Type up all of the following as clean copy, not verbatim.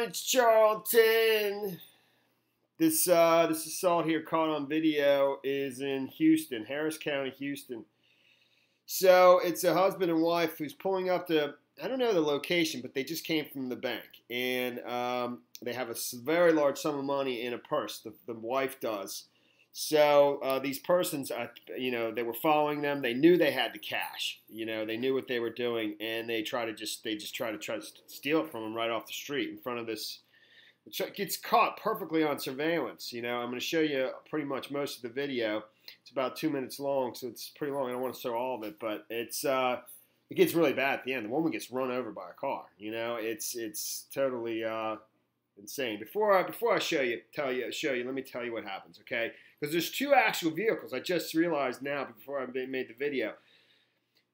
everyone, it's Charlton. This assault here caught on video is in Houston, Harris County, Houston. So it's a husband and wife who's pulling up to, I don't know the location, but they just came from the bank. And they have a very large sum of money in a purse, the wife does. So these persons, they were following them. They knew they had the cash. They knew what they were doing, and they try to steal it from them right off the street in front of this. It gets caught perfectly on surveillance. I'm going to show you pretty much most of the video. It's about 2 minutes long, so it's pretty long. I don't want to show all of it, but it gets really bad at the end. The woman gets run over by a car. It's totally insane. Before I show you, let me tell you what happens, okay? Because there's two actual vehicles. I just realized now before I made the video.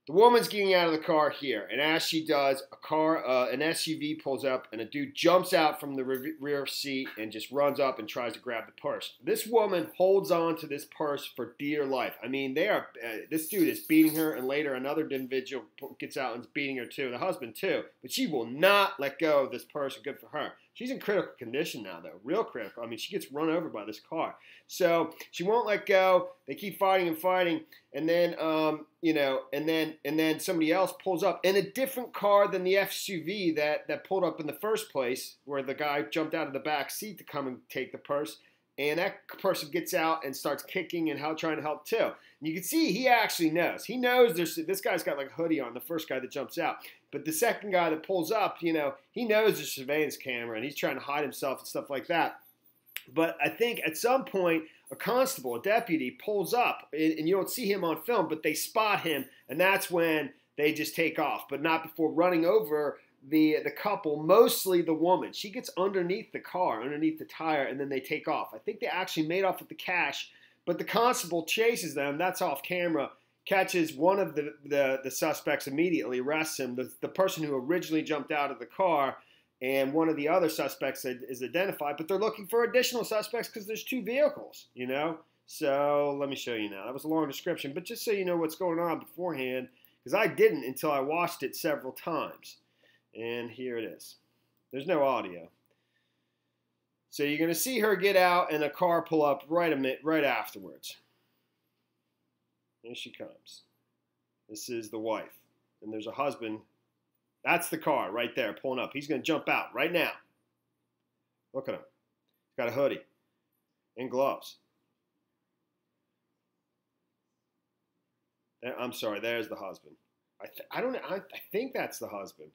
The woman's getting out of the car here, and as she does, an SUV pulls up, and a dude jumps out from the rear seat and just runs up and tries to grab the purse. This woman holds on to this purse for dear life. I mean, this dude is beating her, and later another individual gets out and is beating her too, the husband too. But she will not let go of this purse, and good for her. She's in critical condition now, though, real critical. I mean, she gets run over by this car. So she won't let go. They keep fighting and fighting, and then, and then somebody else pulls up in a different car than the SUV that pulled up in the first place, where the guy jumped out of the back seat to come and take the purse. And that person gets out and starts kicking and trying to help too. And you can see he actually knows. He knows this guy's got like a hoodie on, the first guy that jumps out. But the second guy that pulls up, he knows there's a surveillance camera and he's trying to hide himself and stuff like that. But I think at some point a constable, a deputy, pulls up and you don't see him on film, but they spot him, and that's when they just take off, but not before running over the couple, mostly the woman. She gets underneath the car, underneath the tire, and then they take off. I think they actually made off with the cash, but the constable chases them. That's off camera. Catches one of the suspects immediately, arrests him. The person who originally jumped out of the car, and one of the other suspects is identified, but they're looking for additional suspects because there's two vehicles, So let me show you now. That was a long description, but just so you know what's going on beforehand, because I didn't until I watched it several times. And here it is. There's no audio. So you're going to see her get out and a car pull up right afterwards. Here she comes. This is the wife. And there's a husband. That's the car right there pulling up. He's going to jump out right now. Look at him. He's got a hoodie and gloves. I'm sorry, there's the husband. I don't know. I think that's the husband.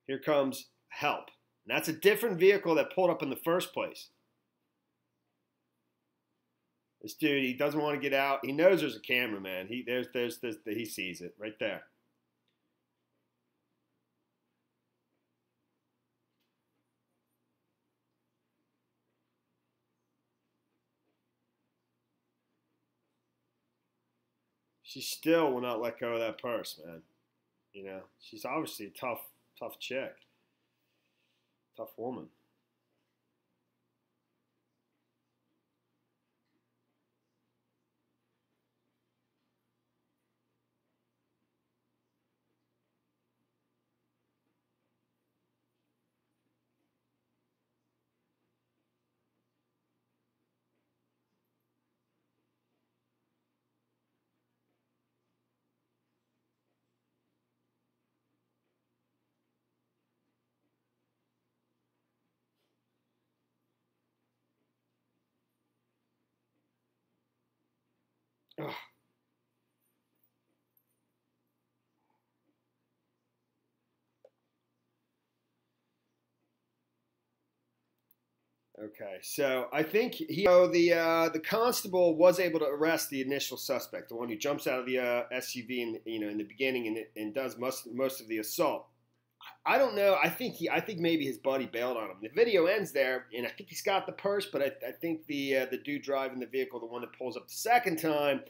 Here comes help. And that's a different vehicle that pulled up in the first place. This dude, he doesn't want to get out. He knows there's a camera, man. He sees it right there. She still will not let go of that purse, man. She's obviously a tough chick. Tough woman. Ugh. Okay, so I think the constable was able to arrest the initial suspect, the one who jumps out of the SUV in the beginning and does most of the assault. I don't know. I think maybe his buddy bailed on him. The video ends there, and I think he's got the purse, but I think the dude driving the vehicle, the one that pulls up the second time,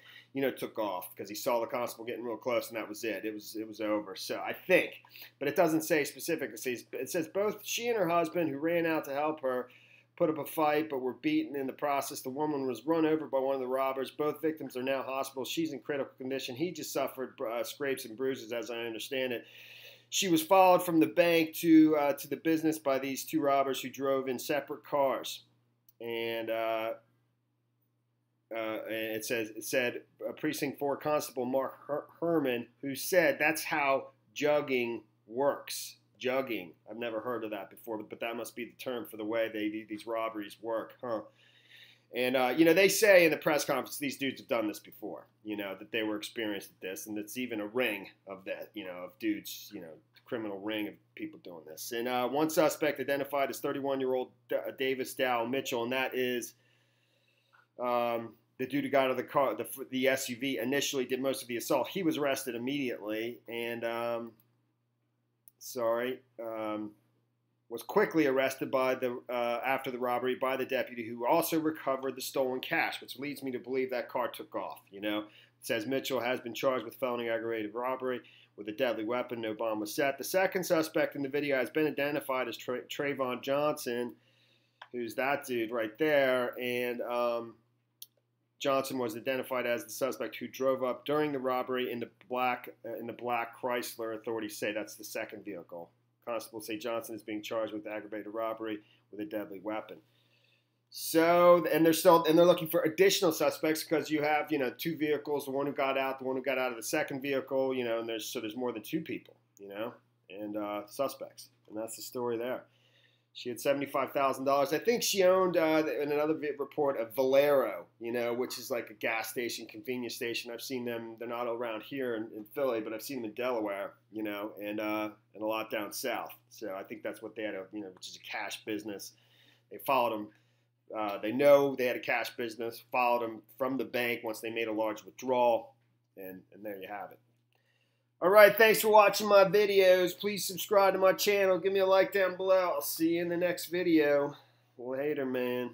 took off because he saw the constable getting real close, and that was it. It was over. So I think, but it doesn't say specific. It says both she and her husband, who ran out to help her, put up a fight, but were beaten in the process. The woman was run over by one of the robbers. Both victims are now hospital. She's in critical condition. He just suffered scrapes and bruises, as I understand it. She was followed from the bank to the business by these two robbers who drove in separate cars. And it said Precinct 4 Constable Mark Herman, who said that's how jugging works. Jugging. I've never heard of that before, but that must be the term for the way these robberies work, huh? And, they say in the press conference these dudes have done this before, that they were experienced at this, and it's even a ring of that, of dudes, criminal ring of people doing this. And one suspect identified as 31-year-old Davis Dow Mitchell, and that is the dude who got out of the car, the SUV, initially did most of the assault. He was arrested immediately, and was quickly arrested by after the robbery by the deputy, who also recovered the stolen cash, which leads me to believe that car took off. It says Mitchell has been charged with felony aggravated robbery with a deadly weapon. No bomb was set. The second suspect in the video has been identified as Trayvon Johnson, who's that dude right there, and Johnson was identified as the suspect who drove up during the robbery in the black Chrysler. Authorities say that's the second vehicle. Constables say Johnson is being charged with aggravated robbery with a deadly weapon. So, and they're looking for additional suspects because you have, two vehicles, the one who got out of the second vehicle, and there's more than two people, and suspects, and that's the story there. She had $75,000. I think she owned, in another report, a Valero, which is like a gas station, convenience station. I've seen them. They're not around here in Philly, but I've seen them in Delaware, and a lot down south. So I think that's what they had, which is a cash business. They followed them. They know they had a cash business, followed them from the bank once they made a large withdrawal, and there you have it. All right, thanks for watching my videos. Please subscribe to my channel. Give me a like down below. I'll see you in the next video. Later, man.